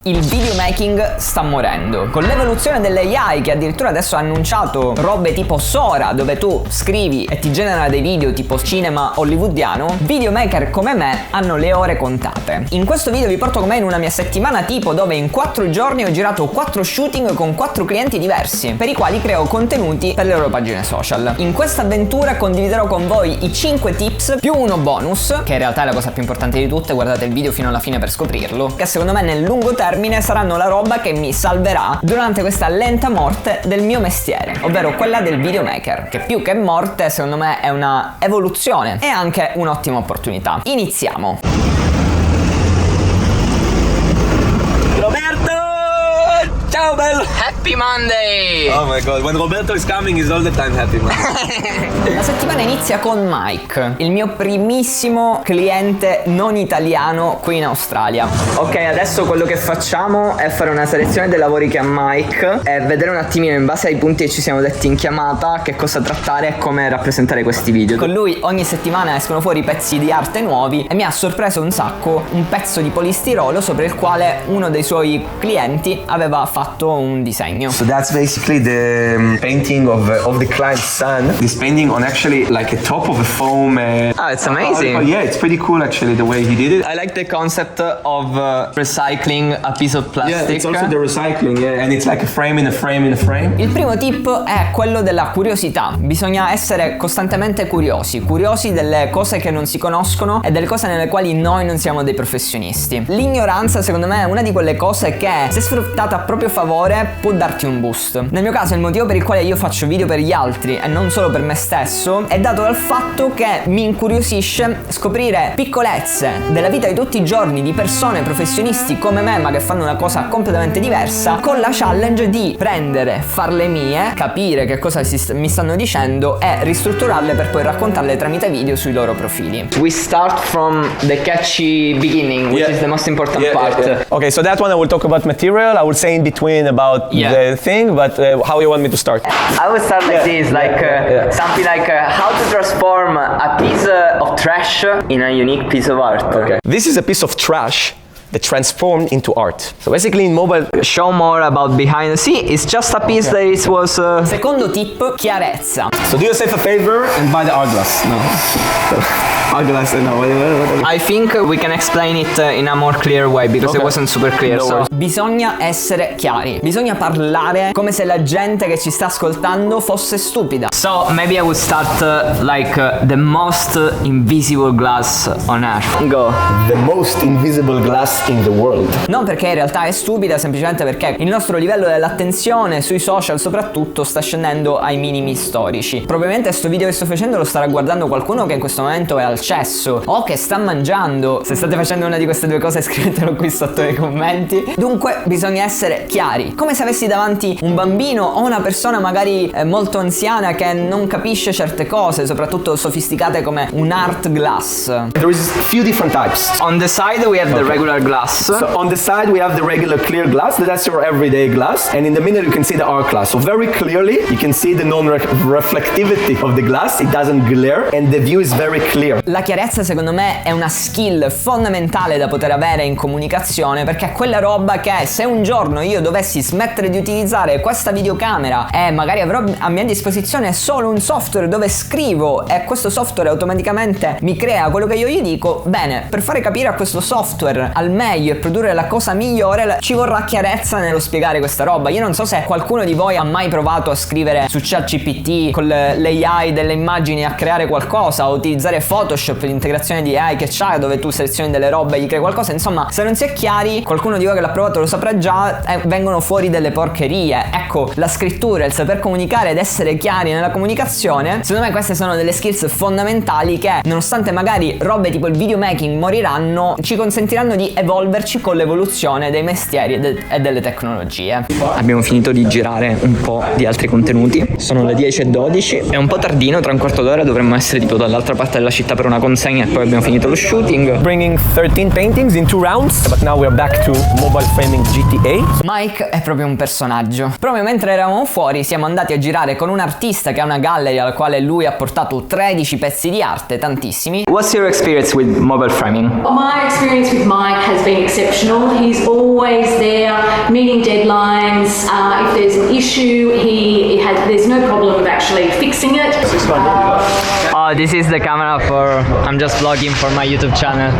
Il videomaking sta morendo. Con l'evoluzione delle AI, che addirittura adesso ha annunciato robe tipo Sora, dove tu scrivi e ti genera dei video tipo cinema hollywoodiano, videomaker come me hanno le ore contate. In questo video vi porto con me in una mia settimana tipo, dove in 4 giorni ho girato 4 shooting con 4 clienti diversi, per i quali creo contenuti per le loro pagine social. In questa avventura condividerò con voi i 5 tips più uno bonus, che in realtà è la cosa più importante di tutte, guardate il video fino alla fine per scoprirlo, che secondo me nel lungo termine saranno la roba che mi salverà durante questa lenta morte del mio mestiere, ovvero quella del videomaker, che più che morte secondo me è una evoluzione e anche un'ottima opportunità. Iniziamo! Roberto! Ciao bello! Happy Monday! Oh my god, when Roberto is coming is all the time happy Monday. La settimana inizia con Mike, il mio primissimo cliente non italiano qui in Australia. Ok, adesso quello che facciamo è fare una selezione dei lavori che ha Mike e vedere un attimino in base ai punti che ci siamo detti in chiamata che cosa trattare e come rappresentare questi video. Con lui ogni settimana escono fuori pezzi di arte nuovi e mi ha sorpreso un sacco un pezzo di polistirolo sopra il quale uno dei suoi clienti aveva fatto un disegno. So that's basically the painting of the client's son. This painting on actually like a top of a foam. Oh, it's amazing. Yeah, it's pretty cool actually the way he did it. I like the concept of recycling a piece of plastic. Yeah, it's also the recycling, yeah, and it's like a frame in a frame in a frame. Il primo tip è quello della curiosità. Bisogna essere costantemente curiosi delle cose che non si conoscono e delle cose nelle quali noi non siamo dei professionisti. L'ignoranza secondo me è una di quelle cose che, se sfruttata a proprio favore, può darti un boost. Nel mio caso il motivo per il quale io faccio video per gli altri e non solo per me stesso è dato dal fatto che mi incuriosisce scoprire piccolezze della vita di tutti i giorni di persone professionisti come me, ma che fanno una cosa completamente diversa, con la challenge di prendere, farle mie, capire che cosa mi stanno dicendo e ristrutturarle per poi raccontarle tramite video sui loro profili. We start from the catchy beginning, which is the most important part. Okay, so that one I will talk about material. I will say in between about the thing, but how you want me to start? I would start like this, like something like how to transform a piece of trash in a unique piece of art. Okay. This is a piece of trash that transformed into art. So basically in mobile... Show more about behind the scene. It's just a piece that it was... Secondo tip, chiarezza. So do yourself a favor and buy the hourglass. No. Hourglass, no. I think we can explain it in a more clear way because it wasn't super clear. No so bisogna essere chiari. Bisogna parlare come se la gente che ci sta ascoltando fosse stupida. So maybe I would start like the most invisible glass on earth. Go. The most invisible glass in the world. Non perché in realtà è stupida, semplicemente perché il nostro livello dell'attenzione sui social soprattutto sta scendendo ai minimi storici. Probabilmente sto video che sto facendo lo starà guardando qualcuno che in questo momento è al cesso o che sta mangiando. Se state facendo una di queste due cose scrivetelo qui sotto nei commenti. Dunque bisogna essere chiari, come se avessi davanti un bambino o una persona magari molto anziana che non capisce certe cose, soprattutto sofisticate come un art glass. There is a few different types. On the side we have the regular glass. So on the side we have the regular clear glass, that's your everyday glass, and in the middle you can see the art glass. So very clearly you can see the non-reflectivity of the glass, it doesn't glare and the view is very clear. La chiarezza secondo me è una skill fondamentale da poter avere in comunicazione, perché è quella roba che se un giorno io dovessi smettere di utilizzare questa videocamera e magari avrò a mia disposizione solo un software dove scrivo e questo software automaticamente mi crea quello che io gli dico, bene, per fare capire a questo software al meglio e produrre la cosa migliore ci vorrà chiarezza nello spiegare questa roba. Io non so se qualcuno di voi ha mai provato a scrivere su ChatGPT con l'AI delle immagini a creare qualcosa, o utilizzare Photoshop, l'integrazione di AI che c'ha dove tu selezioni delle robe e gli crei qualcosa. Insomma, se non si è chiari, qualcuno di voi che l'ha provato lo saprà già, vengono fuori delle porcherie. Ecco, la scrittura, il saper comunicare ed essere chiari nella comunicazione, secondo me queste sono delle skills fondamentali che, nonostante magari robe tipo il videomaking moriranno, ci consentiranno di evolverci con l'evoluzione dei mestieri e delle tecnologie. Abbiamo finito di girare un po' di altri contenuti, sono le 10:12, è un po' tardino, tra un quarto d'ora dovremmo essere tipo dall'altra parte della città per una consegna e poi abbiamo finito lo shooting. Bringing 13 paintings in 2 rounds, but now we're back to mobile framing GTA. Mike è proprio un personaggio. Proprio mentre eravamo fuori siamo andati a girare con un artista che ha una gallery alla quale lui ha portato 13 pezzi di arte, tantissimi. What's your experience with mobile framing? My experience with Mike has been exceptional. He's always there, meeting deadlines. If there's an issue, there's no problem with actually fixing it. Oh, this is the camera for... I'm just vlogging for my YouTube channel.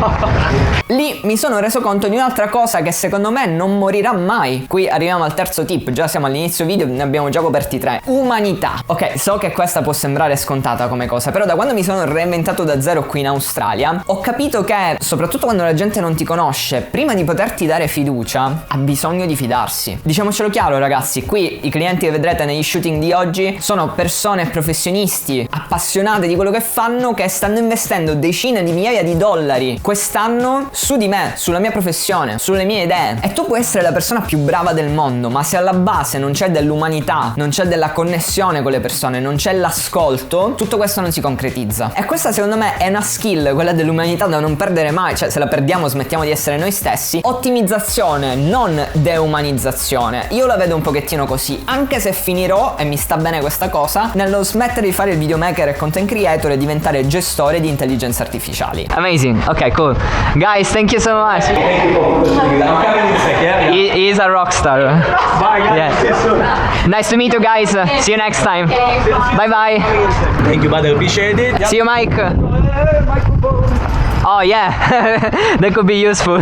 Lì mi sono reso conto di un'altra cosa che secondo me non morirà mai. Qui arriviamo al terzo tip, già siamo all'inizio video, ne abbiamo già coperti 3. Umanità. Ok, so che questa può sembrare scontata come cosa, però da quando mi sono reinventato da zero qui in Australia, ho capito che, soprattutto quando la gente non ti conosce, prima di poterti dare fiducia, ha bisogno di fidarsi. Diciamocelo chiaro ragazzi, qui i clienti che vedrete negli shooting di oggi sono persone professionisti, appassionate di quello che fanno, che stanno investendo decine di migliaia di dollari quest'anno su di me, sulla mia professione, sulle mie idee. E tu puoi essere la persona più brava del mondo, ma se alla base non c'è dell'umanità, non c'è della connessione con le persone, non c'è l'ascolto, tutto questo non si concretizza. E questa secondo me è una skill, quella dell'umanità, da non perdere mai. Cioè, se la perdiamo smettiamo di essere noi stessi. Ottimizzazione, non deumanizzazione. Io la vedo un pochettino così, anche se finirò, e mi sta bene questa cosa, nello smettere di fare il videomaker e content creator e diventare gestore di intelligenze artificiali. Amazing. Ok, cool. Guys, thank you so much. Thank you for listening. I'm coming in a sec, yeah? He is a rock star. Bye, guys. Yeah. See you soon. Nice to meet you guys. See you next time. Bye bye. Thank you, brother. Appreciate it. See you, Mike. Oh yeah, that could be useful.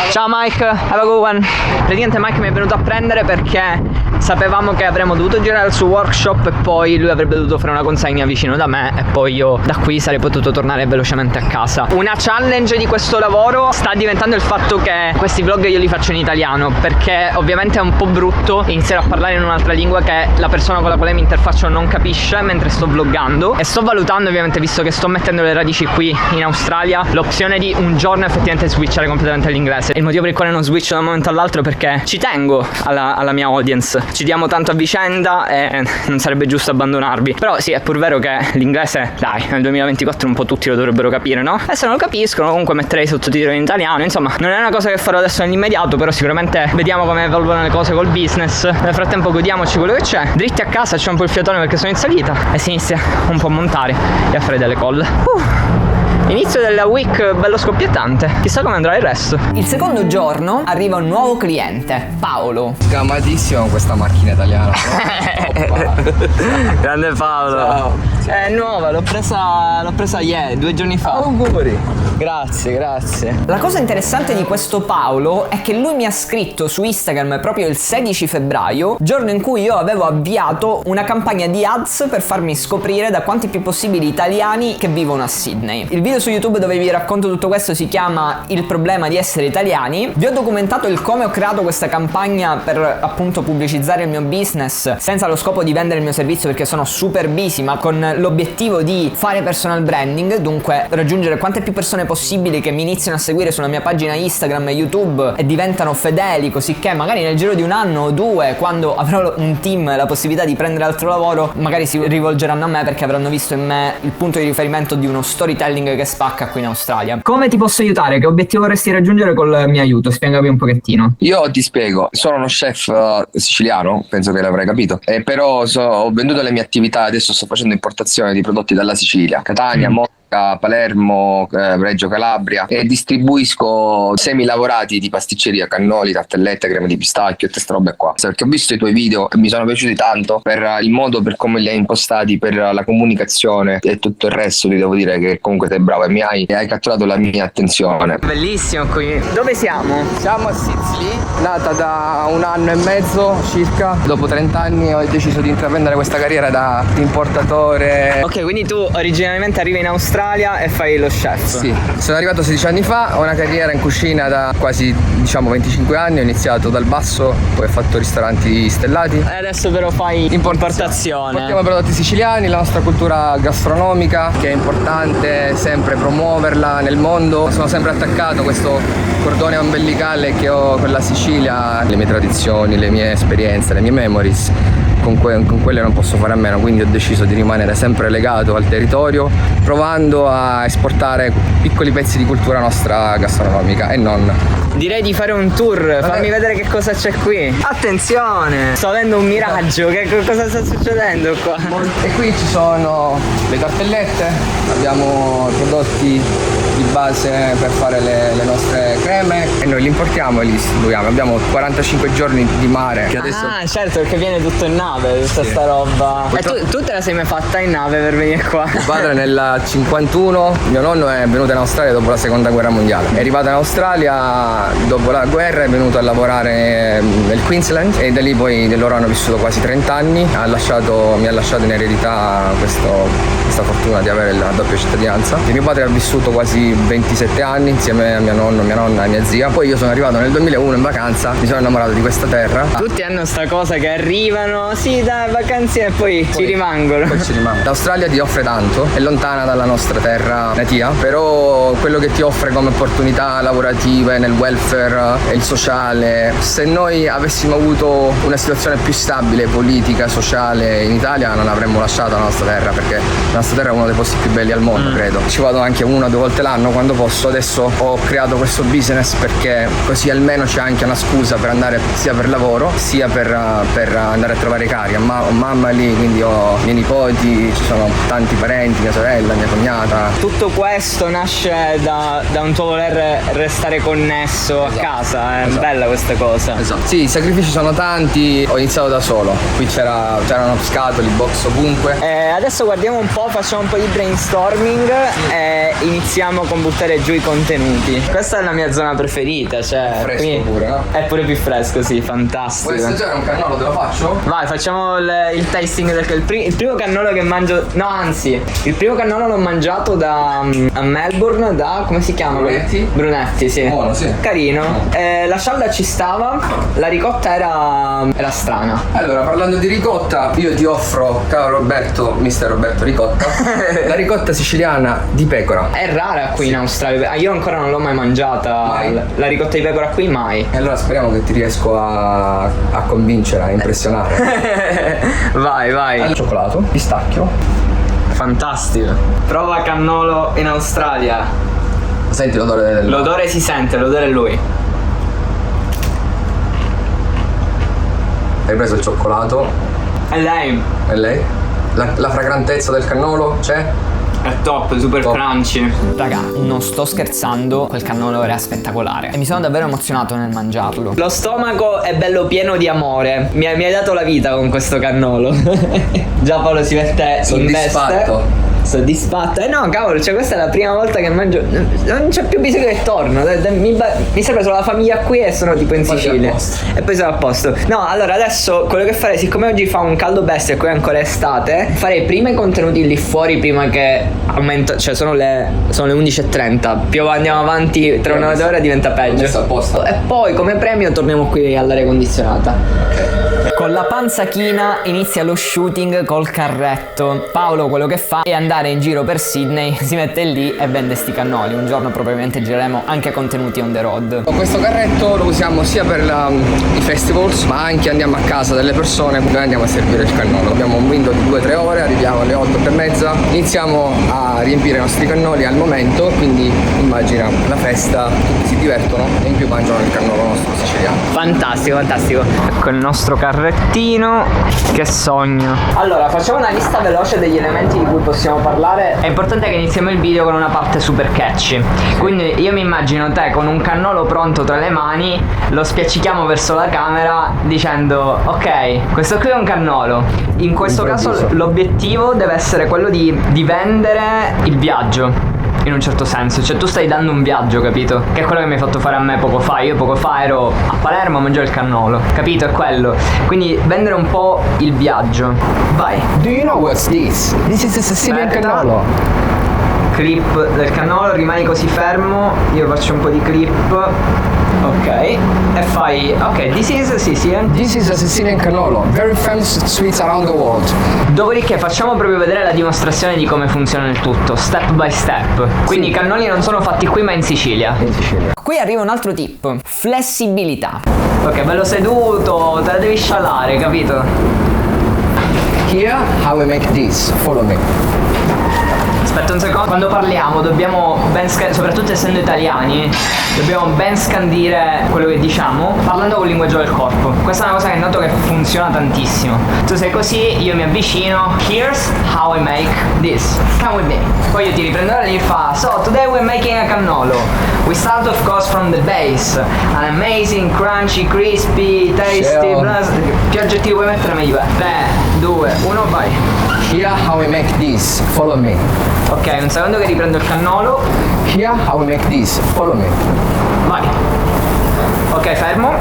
Ciao Mike, have a good one. Praticamente Mike mi è venuto a prendere perché sapevamo che avremmo dovuto girare al suo workshop e poi lui avrebbe dovuto fare una consegna vicino da me e poi io da qui sarei potuto tornare velocemente a casa. Una challenge di questo lavoro sta diventando il fatto che questi vlog io li faccio in italiano, perché ovviamente è un po' brutto iniziare a parlare in un'altra lingua che la persona con la quale mi interfaccio non capisce mentre sto vloggando, e sto valutando ovviamente, visto che sto mettendo le radici qui in Australia, l'opzione di un giorno effettivamente switchare completamente all'inglese. Il motivo per il quale non switch da un momento all'altro è perché ci tengo alla mia audience, ci diamo tanto a vicenda e non sarebbe giusto abbandonarvi. Però sì, è pur vero che l'inglese, dai, nel 2024 un po' tutti lo dovrebbero capire, no? E se non lo capiscono comunque metterei sottotitoli in italiano. Insomma, non è una cosa che farò adesso nell'immediato, però sicuramente vediamo come evolvono le cose col business. Nel frattempo godiamoci quello che c'è. Dritti a casa, c'è un po' il fiatone perché sono in salita e si inizia un po' a montare e a fare delle call. Inizio della week bello scoppiettante. Chissà come andrà il resto. Il secondo giorno arriva un nuovo cliente, Paolo. Sgamatissimo questa macchina italiana. Grande Paolo. Ciao. È nuova, l'ho presa ieri, 2 giorni fa. Auguri. Grazie. La cosa interessante di questo Paolo è che lui mi ha scritto su Instagram proprio il 16 febbraio, giorno in cui io avevo avviato una campagna di ads per farmi scoprire da quanti più possibili italiani che vivono a Sydney. Il video su YouTube dove vi racconto tutto questo si chiama Il problema di essere italiani. Vi ho documentato il come ho creato questa campagna per appunto pubblicizzare il mio business senza lo scopo di vendere il mio servizio, perché sono super busy, ma con l'obiettivo di fare personal branding, dunque raggiungere quante più persone possibili che mi iniziano a seguire sulla mia pagina Instagram e YouTube e diventano fedeli, così che magari nel giro di un anno o 2, quando avrò un team e la possibilità di prendere altro lavoro, magari si rivolgeranno a me perché avranno visto in me il punto di riferimento di uno storytelling che spacca qui in Australia. Come ti posso aiutare? Che obiettivo vorresti raggiungere col mio aiuto? Spiegami un pochettino. Io ti spiego, sono uno chef siciliano, penso che l'avrai capito, però ho venduto le mie attività, adesso sto facendo importazione di prodotti dalla Sicilia, Catania, Palermo, Reggio Calabria, e distribuisco semi lavorati di pasticceria, cannoli, tartellette, creme di pistacchio e queste robe qua, perché ho visto i tuoi video e mi sono piaciuti tanto per il modo per come li hai impostati, per la comunicazione e tutto il resto. Ti devo dire che comunque sei bravo e hai catturato la mia attenzione. Bellissimo qui. Dove siamo? Siamo a Sydney, nata da 1 anno e mezzo circa. Dopo 30 anni ho deciso di intraprendere questa carriera da importatore. Ok, quindi tu originariamente arrivi in Australia e fai lo chef. Sì, sono arrivato 16 anni fa, ho una carriera in cucina da quasi 25 anni, ho iniziato dal basso, poi ho fatto ristoranti stellati. E adesso però fai importazione. Portiamo prodotti siciliani, la nostra cultura gastronomica, che è importante sempre promuoverla nel mondo. Sono sempre attaccato a questo cordone ombelicale che ho con la Sicilia, le mie tradizioni, le mie esperienze, le mie memories. Con quelle non posso fare a meno, quindi ho deciso di rimanere sempre legato al territorio, provando a esportare piccoli pezzi di cultura nostra gastronomica e non. Direi di fare un tour. Fammi vedere che cosa c'è qui. Attenzione, sto avendo un miraggio. Cosa sta succedendo qua? E qui ci sono le tartellette, abbiamo prodotti di base per fare le nostre creme e noi li importiamo e li distribuiamo. Abbiamo 45 giorni di mare che adesso Ah, certo, perché viene tutto in nave, tutta sta roba. E tu te la sei mai fatta in nave per venire qua? mio padre nel 51, mio nonno è venuto in Australia dopo la seconda guerra mondiale. È arrivato in Australia dopo la guerra, è venuto a lavorare nel Queensland e da lì poi loro hanno vissuto quasi 30 anni. Mi ha lasciato in eredità questa fortuna di avere la doppia cittadinanza. E mio padre ha vissuto quasi 27 anni insieme a mio nonno, mia nonna e mia zia. Poi io sono arrivato nel 2001 in vacanza, mi sono innamorato di questa terra. Tutti hanno sta cosa che arrivano, sì, dai, vacanze e poi ci rimangono. Poi ci rimane. L'Australia ti offre tanto, è lontana dalla nostra terra natia, però quello che ti offre come opportunità lavorative nel welfare e il sociale, se noi avessimo avuto una situazione più stabile, politica, sociale in Italia, non avremmo lasciato la nostra terra, perché la nostra terra è uno dei posti più belli al mondo, credo. Ci vado anche 1 o 2 volte l'anno quando posso. Adesso ho creato questo business perché così almeno c'è anche una scusa per andare sia per lavoro sia per andare a trovare i cari. Ho mamma lì, quindi ho i miei nipoti, ci sono tanti parenti, mia sorella, mia cognata. Tutto questo nasce da un tuo voler restare connesso a casa, è bella questa cosa. Esatto. Sì, i sacrifici sono tanti, ho iniziato da solo, qui c'erano scatoli, box ovunque. Adesso guardiamo un po', facciamo un po' di brainstorming e iniziamo con buttare giù i contenuti. Questa è la mia zona preferita, cioè Fresco qui pure, no? è pure più fresco, sì, fantastico. Vuoi assaggiare un cannolo, te lo faccio? Vai, facciamo il tasting il primo cannolo che mangio. No, anzi, il primo cannolo l'ho mangiato a Melbourne, da come si chiama? Brunetti, sì. Buono, sì. Carino. La scialda ci stava, la ricotta era strana. Allora, parlando di ricotta, io ti offro, caro Roberto, mister Roberto Ricotta, la ricotta siciliana di pecora. È rara qui in Australia. Io ancora non l'ho mai mangiata. Mai? La ricotta di pecora qui mai. E allora speriamo che ti riesco a convincere, a impressionare. Vai. Al cioccolato, pistacchio. Fantastico. Prova cannolo in Australia. Senti l'odore L'odore si sente, l'odore è lui. Hai preso il cioccolato. E lei? E lei? La fragrantezza del cannolo c'è? È top, super Top. crunchy. Raga, non sto scherzando, quel cannolo era spettacolare e mi sono davvero emozionato nel mangiarlo. Lo stomaco è bello pieno di amore. Mi hai dato la vita con questo cannolo. Già Paolo si mette in veste. Soddisfatto. Soddisfatto. No, cavolo, cioè questa è la prima volta che mangio. Non c'è più bisogno che torno. Mi serve solo la famiglia qui e sono tipo in poi sei a Sicilia. posto. E poi sono a posto. No, allora adesso quello che farei, siccome oggi fa un caldo bestia e qui è ancora estate, farei prima i contenuti lì fuori prima che aumenta. Cioè sono le 11:30. Più andiamo avanti, tra una ora diventa peggio. Messo a posto. E poi come premio torniamo qui all'aria condizionata. Con la panza china inizia lo shooting col carretto. Paolo quello che fa è andare in giro per Sydney, si mette lì e vende sti cannoli. Un giorno probabilmente gireremo anche contenuti on the road. Questo carretto lo usiamo sia per i festivals, ma anche andiamo a casa delle persone e andiamo a servire il cannolo. Abbiamo un window di 2-3 ore, arriviamo alle 8:30, iniziamo a riempire i nostri cannoli al momento, quindi immagina la festa, tutti si divertono e in più mangiano il cannolo nostro siciliano. Fantastico, fantastico. Ecco il nostro carrettino. Che sogno. Allora, facciamo una lista veloce degli elementi di cui possiamo parlare. È importante che iniziamo il video con una parte super catchy. Quindi io mi immagino te con un cannolo pronto tra le mani, lo spiaccichiamo verso la camera dicendo: ok, questo qui è un cannolo. In questo caso l'obiettivo deve essere quello di vendere il viaggio. In un certo senso, cioè tu stai dando un viaggio, capito? Che è quello che mi hai fatto fare a me poco fa. Io poco fa ero a Palermo a mangiare il cannolo, capito? È quello. Quindi vendere un po' il viaggio. Vai. Do you know what's this? This is a Sicilian Aspetta. cannolo. Clip del cannolo, rimani così fermo. Io faccio un po' di clip. Ok. E fai. Ok, this is Sicilian. This is a Sicilian cannolo, very famous sweets around the world. Dopodiché facciamo proprio vedere la dimostrazione di come funziona il tutto, step by step. Quindi i cannoli non sono fatti qui ma in Sicilia. In Sicilia. Qui arriva un altro tip, flessibilità. Ok, bello seduto, te la devi scialare, capito? Here, how we make this. Follow me. Aspetta un secondo. Quando parliamo dobbiamo ben soprattutto essendo italiani, dobbiamo ben scandire quello che diciamo parlando col linguaggio del corpo. Questa è una cosa che noto che funziona tantissimo. Tu sei così, io mi avvicino. Here's how I make this. Come with me. Poi io ti riprendo la linfa. So today we're making a cannolo. We start of course from the base. An amazing, crunchy, crispy, tasty. Più aggettivi puoi mettere meglio è. 3, 2, 1, vai. Here how we make this, follow me. Ok, un secondo che riprendo il cannolo. Here how we make this, follow me. Vai. Ok, fermo.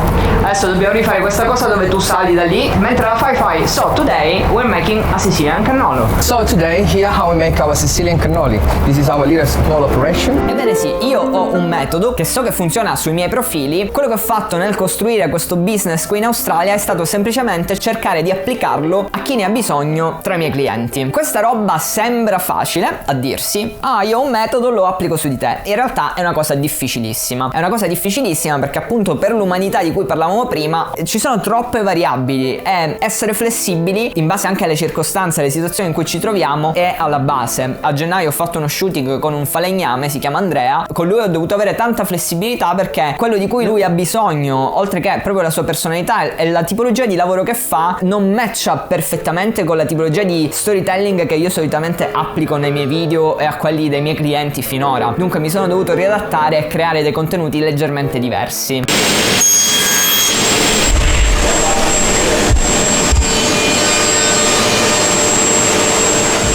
Adesso dobbiamo rifare questa cosa dove tu sali da lì. Mentre la fai. So today we're making a Sicilian cannolo. So today, here how we make our Sicilian cannoli. This is our little small operation. Ebbene sì, io ho un metodo che so che funziona sui miei profili. Quello che ho fatto nel costruire questo business qui in Australia è stato semplicemente cercare di applicarlo a chi ne ha bisogno tra i miei clienti. Questa roba sembra facile a dirsi. Ah, io ho un metodo, lo applico su di te. In realtà è una cosa difficilissima. È una cosa difficilissima perché appunto per l'umanità di cui parlavamo prima ci sono troppe variabili e essere flessibili in base anche alle circostanze, alle situazioni in cui ci troviamo è alla base. A gennaio ho fatto uno shooting con un falegname, si chiama Andrea. Con lui ho dovuto avere tanta flessibilità perché quello di cui lui ha bisogno, oltre che proprio la sua personalità e la tipologia di lavoro che fa, non matcha perfettamente con la tipologia di storytelling che io solitamente applico nei miei video e a quelli dei miei clienti finora. Dunque mi sono dovuto riadattare e creare dei contenuti leggermente diversi.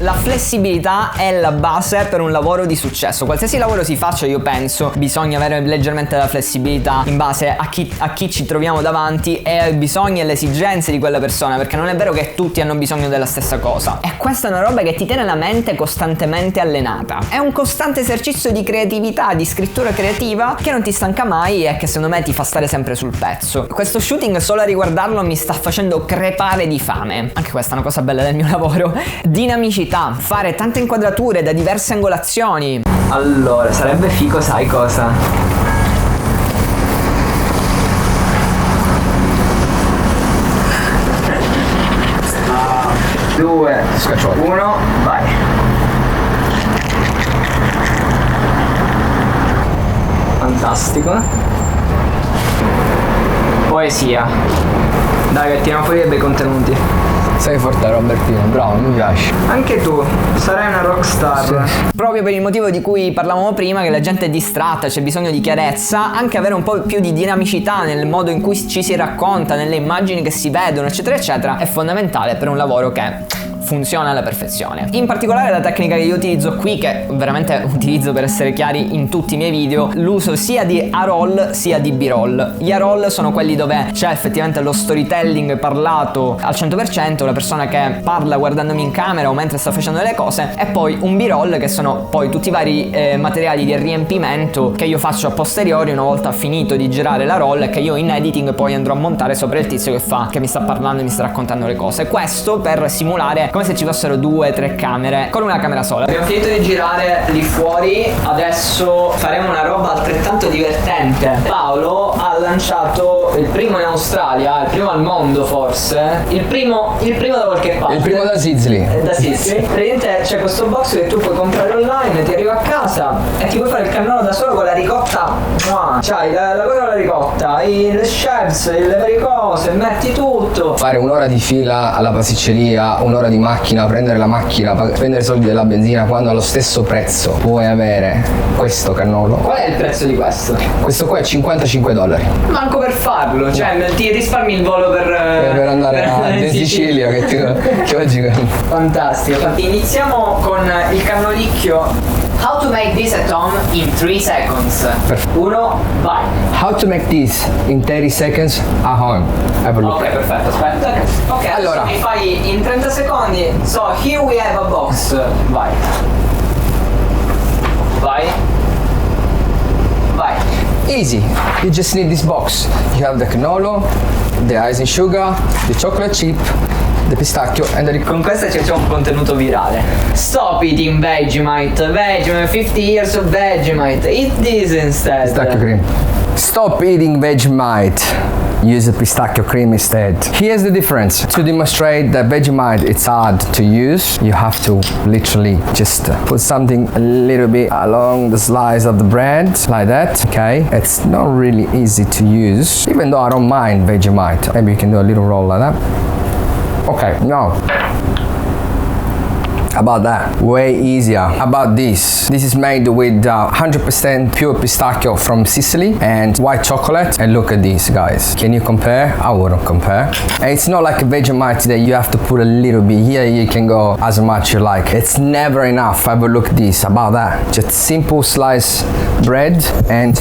La flessibilità è la base per un lavoro di successo. Qualsiasi lavoro si faccia, io penso, bisogna avere leggermente la flessibilità in base a chi ci troviamo davanti e ai bisogni e alle esigenze di quella persona, perché non è vero che tutti hanno bisogno della stessa cosa. E questa è una roba che ti tiene la mente costantemente allenata. È un costante esercizio di creatività, di scrittura creativa che non ti stanca mai e che secondo me ti fa stare sempre sul pezzo. Questo shooting, solo a riguardarlo, mi sta facendo crepare di fame. Anche questa è una cosa bella del mio lavoro. Dinamicità. Fare tante inquadrature da diverse angolazioni. Allora, sarebbe figo, sai cosa? Due, uno, vai. Fantastico. Poesia. Dai, che tiriamo fuori dei bei contenuti. Sei forte Robertino, bravo, mi piace. Anche tu sarai una rockstar. Sì. Proprio per il motivo di cui parlavamo prima, che la gente è distratta, c'è bisogno di chiarezza, anche avere un po' più di dinamicità nel modo in cui ci si racconta, nelle immagini che si vedono, eccetera eccetera, è fondamentale per un lavoro che funziona alla perfezione. In particolare la tecnica che io utilizzo qui, che veramente utilizzo per essere chiari in tutti i miei video, l'uso sia di A-roll sia di B-roll. Gli A-roll sono quelli dove c'è effettivamente lo storytelling parlato al 100%, la persona che parla guardandomi in camera o mentre sta facendo delle cose, e poi un B-roll che sono poi tutti i vari materiali di riempimento che io faccio a posteriori una volta finito di girare la roll e che io in editing poi andrò a montare sopra il tizio che mi sta parlando e mi sta raccontando le cose. Questo per simulare come se ci fossero 2 o 3 camere con una camera sola. Abbiamo finito di girare lì fuori, adesso faremo una roba altrettanto divertente. Paolo ha lanciato il primo in Australia, il primo al mondo forse, il primo da qualche parte. Il primo da Sicily. Da Sicily. Praticamente c'è questo box che tu puoi comprare online, ti arriva a casa e ti puoi fare il cannolo da solo con la ricotta. C'hai la cosa con la ricotta, le chefs, le varie cose, metti tutto. Fare un'ora di fila alla pasticceria, un'ora di macchina, prendere la macchina, prendere i soldi della benzina, quando allo stesso prezzo puoi avere questo cannolo. Qual è il prezzo di questo? Questo qua è $55. Manco per farlo, cioè ti risparmi il volo per andare in Sicilia che oggi. Fantastico. Iniziamo con il cannolicchio. How to make this at home in 3 seconds. 1, vai. How to make this in 30 seconds at home. Have a look. Ok, perfetto, aspetta. Ok, allora mi fai in 30 secondi. So here we have a box. Vai. Easy. You just need this box. You have the cannolo, the icing sugar, the chocolate chip, the pistacchio and the... Con questa c'è un contenuto virale. Stop eating Vegemite. 50 years of Vegemite. Eat this instead. Pistacchio cream. Stop eating Vegemite. use the pistachio cream instead. Here's the difference. To demonstrate that Vegemite it's hard to use, you have to literally just put something a little bit along the slice of the bread, like that, okay? It's not really easy to use, even though I don't mind Vegemite. Maybe you can do a little roll like that. Okay, now, about that, way easier. About this is made with 100% pure pistachio from Sicily and white chocolate. And look at this, guys. Can you compare? I wouldn't compare. And it's not like a Vegemite that you have to put a little bit. Here you can go as much you like. It's never enough. Have a look at this. About that, just simple sliced bread and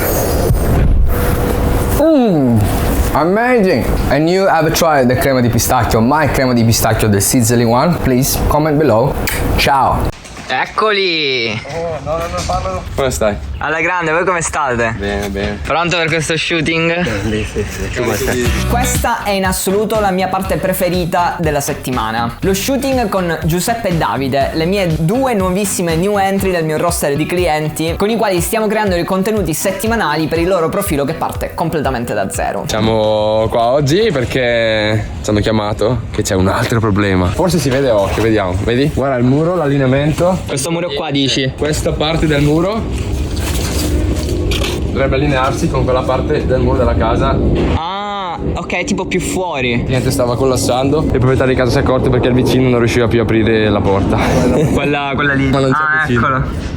amazing! And you ever tried the crema di pistachio? My crema di pistachio, the Sicily one? Please comment below. Ciao! Eccoli! No, parlano. Come stai? Alla grande, voi come state? Bene, bene. Pronto per questo shooting? Sì. Questa è in assoluto la mia parte preferita della settimana. Lo shooting con Giuseppe e Davide, le mie due nuovissime new entry del mio roster di clienti con i quali stiamo creando dei contenuti settimanali per il loro profilo che parte completamente da zero. Siamo qua oggi perché ci hanno chiamato che c'è un altro problema. Forse si vede a occhio, vediamo. Vedi? Guarda il muro, l'allineamento. Questo muro qua dici? Questa parte del muro dovrebbe allinearsi con quella parte del muro della casa. Ah, ok, tipo più fuori. Niente, stava collassando. Il proprietario di casa si è accorto perché il vicino non riusciva più a aprire la porta. quella lì. Ma non c'è vicino. Eccolo.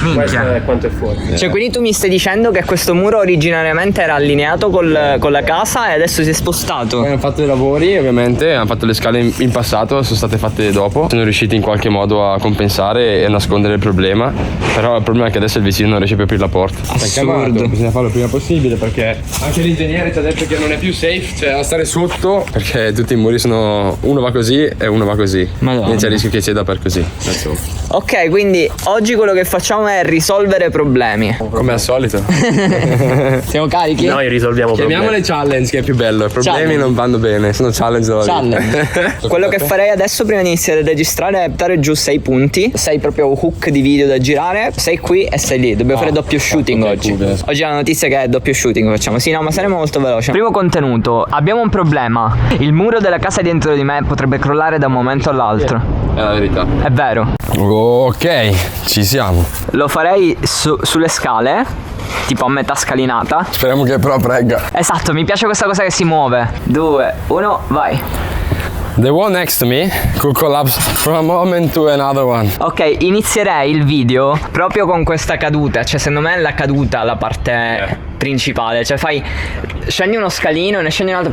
Minchia. Quanto è fuori? Cioè, quindi tu mi stai dicendo che questo muro originariamente era allineato con la casa e adesso si è spostato? Poi hanno fatto dei lavori, ovviamente, hanno fatto le scale in passato, sono state fatte dopo. Sono riusciti in qualche modo a compensare e a nascondere il problema. Però il problema è che adesso il vicino non riesce più a aprire la porta. Assurdo. Bisogna farlo il prima possibile perché anche l'ingegnere ci ha detto che non è più safe, cioè a stare sotto, perché tutti i muri sono, uno va così e uno va così. Madonna. Quindi c'è il rischio che ceda per così. Ok, quindi oggi quello che facciamo è risolvere problemi. Come al solito. Siamo carichi? Noi risolviamo Chiamiamole challenge, che è più bello. I problemi Challenge. non vanno bene, sono challenge della vita. Challenge. Quello che farei adesso prima di iniziare a registrare è buttare giù 6 punti, 6 proprio hook di video da girare, 6 qui e 6 lì. Dobbiamo fare doppio shooting ok, oggi. cool. Oggi la notizia è che è doppio shooting facciamo. Sì, no, ma saremo molto veloci. Primo contenuto. Abbiamo un problema. Il muro della casa dentro di me potrebbe crollare da un momento all'altro. È la verità. È vero. Ok, ci siamo. Lo farei sulle scale, tipo a metà scalinata. Speriamo che però pregga. Esatto, mi piace questa cosa che si muove. 2, 1, vai. The one next to me could collapse from a moment to another one. Ok, inizierei il video proprio con questa caduta. Cioè, secondo me è la caduta la parte principale. Cioè, scendi uno scalino, ne scendi un altro.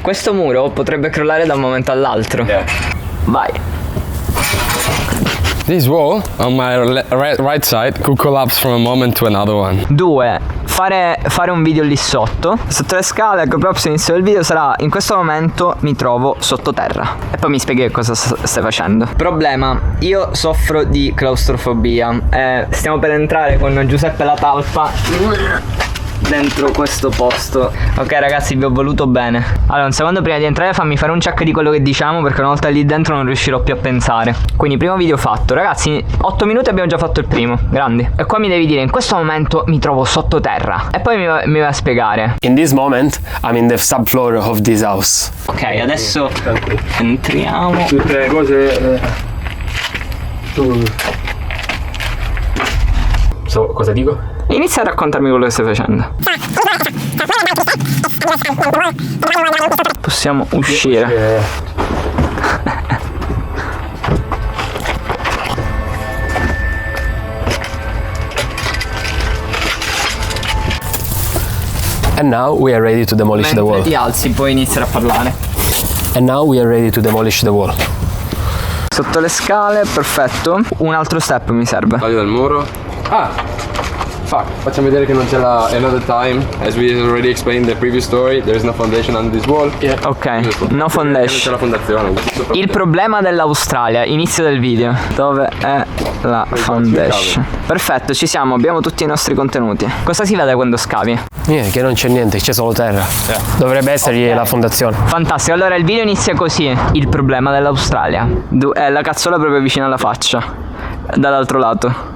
Questo muro potrebbe crollare da un momento all'altro. Vai. This wall on my right side could collapse from a moment to another one. 2. Fare un video lì sotto le scale. Ecco, proprio l'inizio del video sarà: in questo momento mi trovo sottoterra. E poi mi spieghi cosa stai facendo. Problema: io soffro di claustrofobia. Stiamo per entrare con Giuseppe la talpa dentro questo posto. Ok ragazzi, vi ho voluto bene. Allora, un secondo prima di entrare fammi fare un check di quello che diciamo, perché una volta lì dentro non riuscirò più a pensare. Quindi primo video fatto. Ragazzi, 8 minuti abbiamo già fatto il primo. Grandi. E qua mi devi dire: in questo momento mi trovo sottoterra. E poi mi va a spiegare: in this moment I'm in the subfloor of this house. ok, adesso entriamo. Tutte cose. Cosa dico? Inizia a raccontarmi quello che stai facendo. Possiamo uscire. And now we are ready to demolish the Mentre wall. ti alzi puoi iniziare a parlare. And now we are ready to demolish the wall. Sotto le scale, perfetto. Un altro step mi serve. Taglio del muro. Fuck, facciamo vedere che non c'è la another time. As we already explained in the previous story, there is no foundation under this wall. Ok, Giusto. no Non c'è foundation. la fondazione. Il problema dell'Australia, inizio del video. Dove è la foundation? Perfetto, ci siamo, abbiamo tutti i nostri contenuti. Cosa si vede quando scavi? Che non c'è niente, c'è solo terra. Dovrebbe essergli la fondazione. Fantastico, allora il video inizia così. Il problema dell'Australia. La cazzola proprio vicino alla faccia. Dall'altro lato.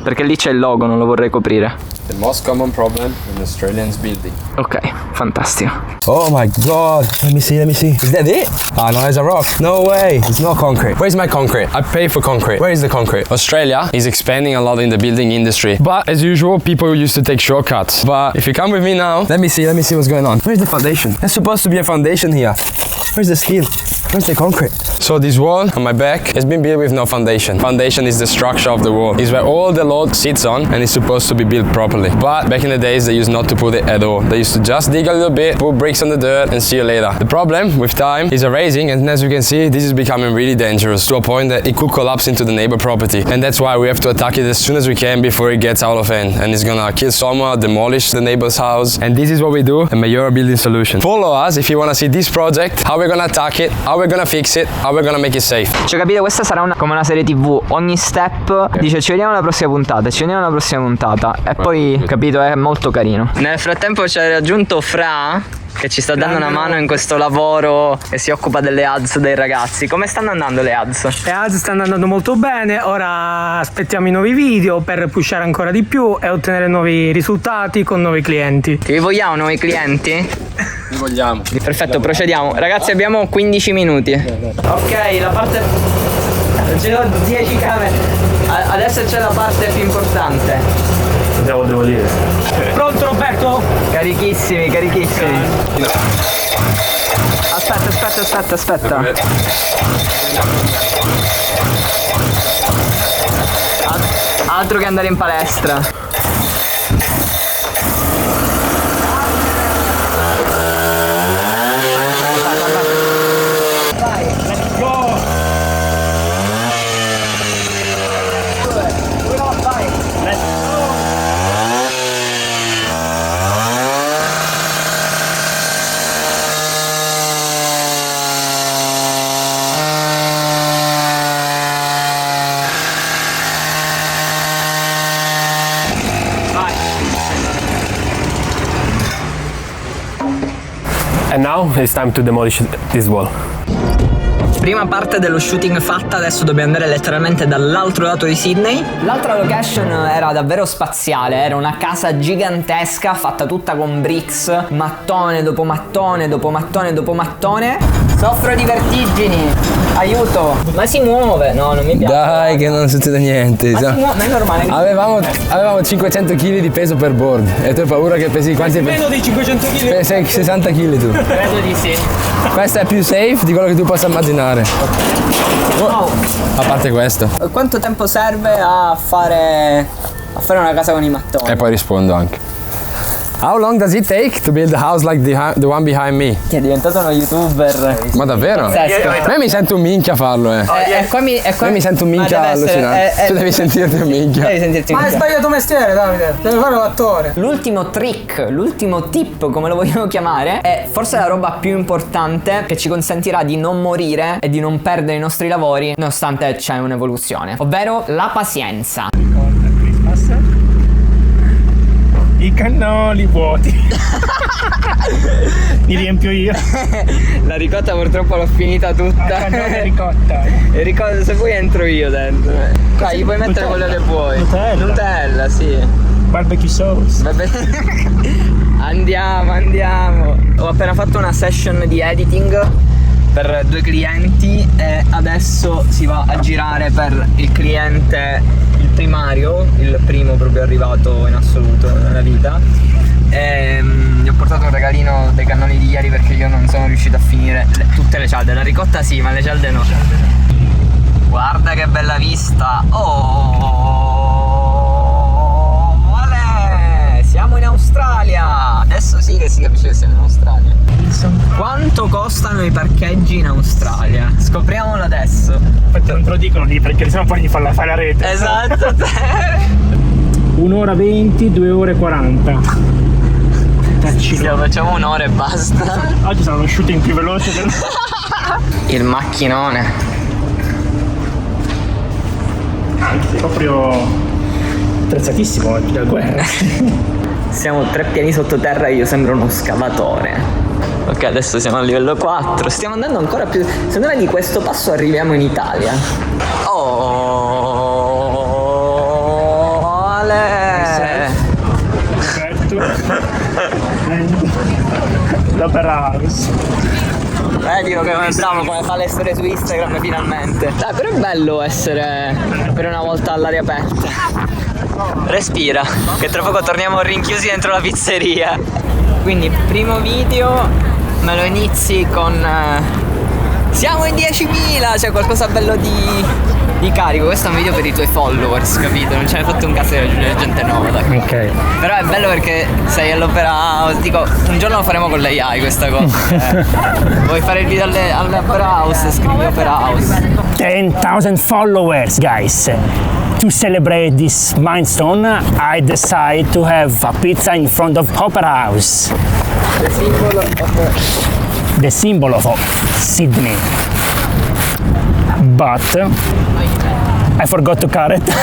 Perché lì c'è il logo, non lo vorrei coprire. The most common problem in Australians building. Ok, fantastico. Oh my god. Let me see. Is that it? Ah, no, it's a rock. No way. It's not concrete. Where's my concrete? I pay for concrete. Where is the concrete? Australia is expanding a lot in the building industry, but as usual, people used to take shortcuts. But if you come with me now, Let me see what's going on. Where's the foundation? There's supposed to be a foundation here. Where's the steel? Where's the concrete? so this wall on my back has been built with no foundation. Foundation is the structure of the wall. It's where all the load sits on and it's supposed to be built properly. But back in the days, they used not to put it at all. They used to just dig a little bit, put bricks on the dirt and see you later. The problem with time is erasing, and as you can see, this is becoming really dangerous to a point that it could collapse into the neighbor property. And that's why we have to attack it as soon as we can before it gets out of hand. And it's gonna kill someone, demolish the neighbor's house. And this is what we do at Mayora Building Solution. Follow us if you wanna see this project, how we're gonna attack it, how we're gonna fix it, how we're gonna make it safe. Cioè, capite, questa sarà come una serie TV. Ogni step dice ci vediamo alla prossima puntata, ci vediamo alla prossima puntata. E poi, capito, è molto carino. Nel frattempo ci ha raggiunto Fra, che ci sta dando una mano in questo lavoro e si occupa delle ads dei ragazzi. Come stanno andando le ads? Le ads stanno andando molto bene, ora aspettiamo i nuovi video per pushare ancora di più e ottenere nuovi risultati con nuovi clienti. Vi vogliamo nuovi clienti? Li vogliamo. Perfetto, procediamo. Ragazzi, abbiamo 15 minuti. Ok, la parte... ce l'ho 10 camere. Adesso c'è la parte più importante. Devo dire. Pronto Roberto? Carichissimi, carichissimi. Aspetta. Altro che andare in palestra. And now it's time to demolish this wall. Prima parte dello shooting fatta, adesso dobbiamo andare letteralmente dall'altro lato di Sydney. L'altra location era davvero spaziale, era una casa gigantesca fatta tutta con bricks, mattone dopo mattone dopo mattone dopo mattone. Soffro di vertigini, aiuto. Ma si muove, no, non mi piace. Dai, che non succede niente. Ma è normale. Avevamo 500 kg di peso per board e tu hai paura che pesi quanti? Meno di 500 kg? Pesi 60 kg tu. Credo di sì. Questa è più safe di quello che tu possa immaginare. Oh. A parte questo. Quanto tempo serve a fare una casa con i mattoni? E poi rispondo anche. How long does it take to build a house like the one behind me? Che è diventato uno youtuber. Ma davvero? Me mi sento un minchia a farlo, Me mi sento un minchia allucinante. Tu devi sentirti un minchia. Devi sentirti un Ma hai minchia. sbagliato mestiere, Davide. Devi fare l'attore. L'ultimo trick, l'ultimo tip, come lo vogliamo chiamare, è forse la roba più importante che ci consentirà di non morire e di non perdere i nostri lavori nonostante c'è un'evoluzione, ovvero la pazienza. I cannoli vuoti. Li riempio io. La ricotta purtroppo l'ho finita tutta. Ricotta. E ricorda, se vuoi entro io dentro. Qua gli puoi mettere quello che vuoi. Nutella, sì. Barbecue sauce. Vabbè. Andiamo. Ho appena fatto una session di editing per 2 clienti e adesso si va a girare per il cliente, il primario, il primo proprio arrivato in assoluto nella vita. E gli ho portato un regalino dei cannoli di ieri perché io non sono riuscito a finire tutte le cialde. La ricotta sì, ma le cialde no. Guarda che bella vista. Siamo in Australia. Adesso sì che si capisce che siamo in Australia. Quanto costano i parcheggi in Australia? Scopriamolo adesso. Aspetta, non te lo dicono lì perché sennò poi gli fanno fare la rete. Esatto. 1 ora 20, 2 ore 40. Facciamo un'ora e basta. Oggi sarà lo shooting più veloce del... Il macchinone. Anche sei proprio attrezzatissimo oggi da guerra. Siamo 3 piani sottoterra e io sembro uno scavatore. Ok, adesso siamo a livello 4. Stiamo andando ancora più. Secondo me di questo passo arriviamo in Italia. Ale! l'Opera House. Vedi che è bravo come fa le storie su Instagram finalmente. Dai, però è bello essere per una volta all'aria aperta. Respira, che tra poco torniamo rinchiusi dentro la pizzeria. Quindi primo video me lo inizi con siamo in 10.000, c'è qualcosa bello di carico. Questo è un video per i tuoi followers, capito? Non ce n'hai fatto un cazzo di raggiungere gente nuova, dai. Ok. Però è bello perché sei all'Opera House. Dico, un giorno lo faremo con l'AI questa cosa. Vuoi fare il video all'Opera House? Scrivi Opera House. 10,000 followers, guys. To celebrate this milestone, I decided to have a pizza in front of Opera House. The symbol of Sydney. But I forgot to cut it.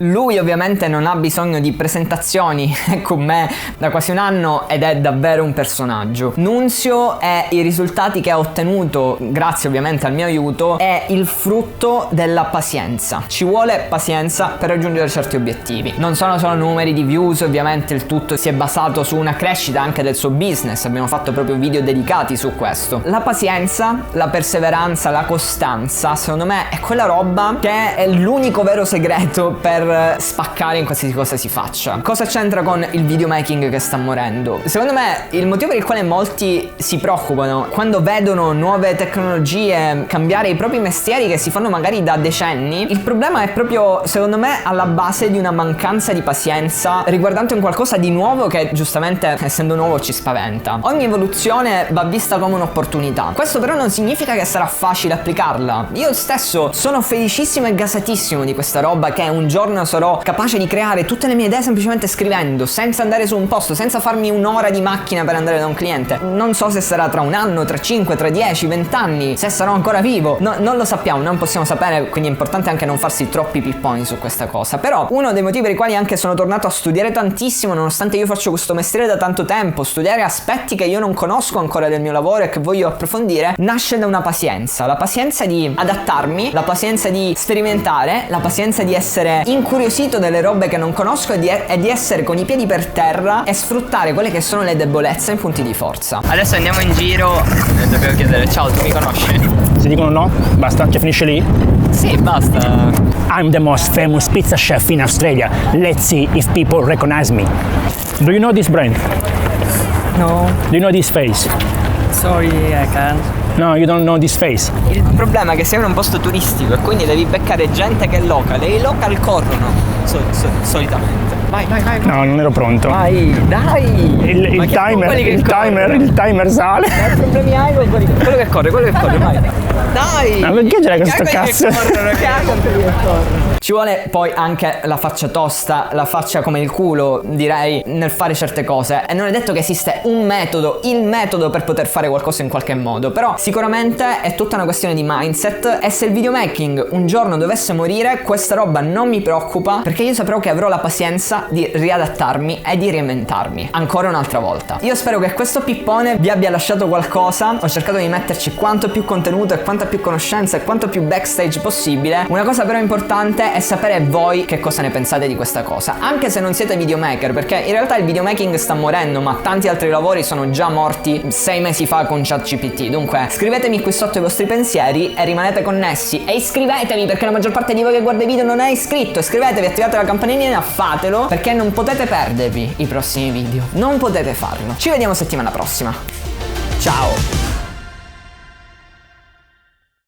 Lui ovviamente non ha bisogno di presentazioni, è con me da quasi un anno ed è davvero un personaggio. Nunzio e i risultati che ha ottenuto, grazie ovviamente al mio aiuto, è il frutto della pazienza. Ci vuole pazienza per raggiungere certi obiettivi. Non sono solo numeri di views, ovviamente il tutto si è basato su una crescita anche del suo business, abbiamo fatto proprio video dedicati su questo. La pazienza, la perseveranza, la costanza, secondo me è quella roba che è l'unico vero segreto per spaccare in qualsiasi cosa si faccia. Cosa c'entra con il videomaking che sta morendo? Secondo me il motivo per il quale molti si preoccupano quando vedono nuove tecnologie cambiare i propri mestieri che si fanno magari da decenni, il problema è proprio, secondo me, alla base di una mancanza di pazienza riguardante un qualcosa di nuovo che giustamente, essendo nuovo, ci spaventa. Ogni evoluzione va vista come un'opportunità. Questo però non significa che sarà facile applicarla. Io stesso sono felicissimo e gasatissimo di questa roba che un giorno sarò capace di creare tutte le mie idee semplicemente scrivendo, senza andare su un posto, senza farmi un'ora di macchina per andare da un cliente. Non so se sarà tra un anno, tra 5, tra 10, 20 anni, se sarò ancora vivo, non lo sappiamo, non possiamo sapere, quindi è importante anche non farsi troppi pipponi su questa cosa. Però uno dei motivi per i quali anche sono tornato a studiare tantissimo, nonostante io faccio questo mestiere da tanto tempo, studiare aspetti che io non conosco ancora del mio lavoro e che voglio approfondire, nasce da una pazienza. La pazienza di adattarmi, la pazienza di sperimentare, la pazienza di essere incuriosito delle robe che non conosco e di essere con i piedi per terra e sfruttare quelle che sono le debolezze in punti di forza. Adesso andiamo in giro e dobbiamo chiedere: ciao, tu mi conosci? Se dicono no, basta, cioè finisce lì? Sì, basta. I'm the most famous pizza chef in Australia. Let's see if people recognize me. Do you know this brand? No. Do you know this face? Sorry, I can't. No, you don't know this face. Il problema è che sei in un posto turistico e quindi devi beccare gente che è local e i local corrono solitamente. Vai. No, non ero pronto. Vai, dai. Il timer sale. Che problemi hai con quello che corre, vai. Dai. Ma perché c'era questo cazzo? Ci vuole poi anche la faccia tosta, la faccia come il culo, direi, nel fare certe cose. E non è detto che esiste un metodo, il metodo per poter fare qualcosa in qualche modo. Però sicuramente è tutta una questione di mindset. E se il videomaking un giorno dovesse morire, questa roba non mi preoccupa, perché io saprò che avrò la pazienza di riadattarmi e di reinventarmi ancora un'altra volta. Io spero che questo pippone vi abbia lasciato qualcosa. Ho cercato di metterci quanto più contenuto e quanta più conoscenza e quanto più backstage possibile. Una cosa però importante è sapere voi che cosa ne pensate di questa cosa, anche se non siete videomaker, perché in realtà il videomaking sta morendo, ma tanti altri lavori sono già morti 6 mesi fa con ChatGPT. Dunque scrivetemi qui sotto i vostri pensieri e rimanete connessi e iscrivetevi, perché la maggior parte di voi che guarda i video non è iscritto. Iscrivetevi, attivate la campanellina, fatelo, perché non potete perdervi i prossimi video, non potete farlo. Ci vediamo settimana prossima, ciao.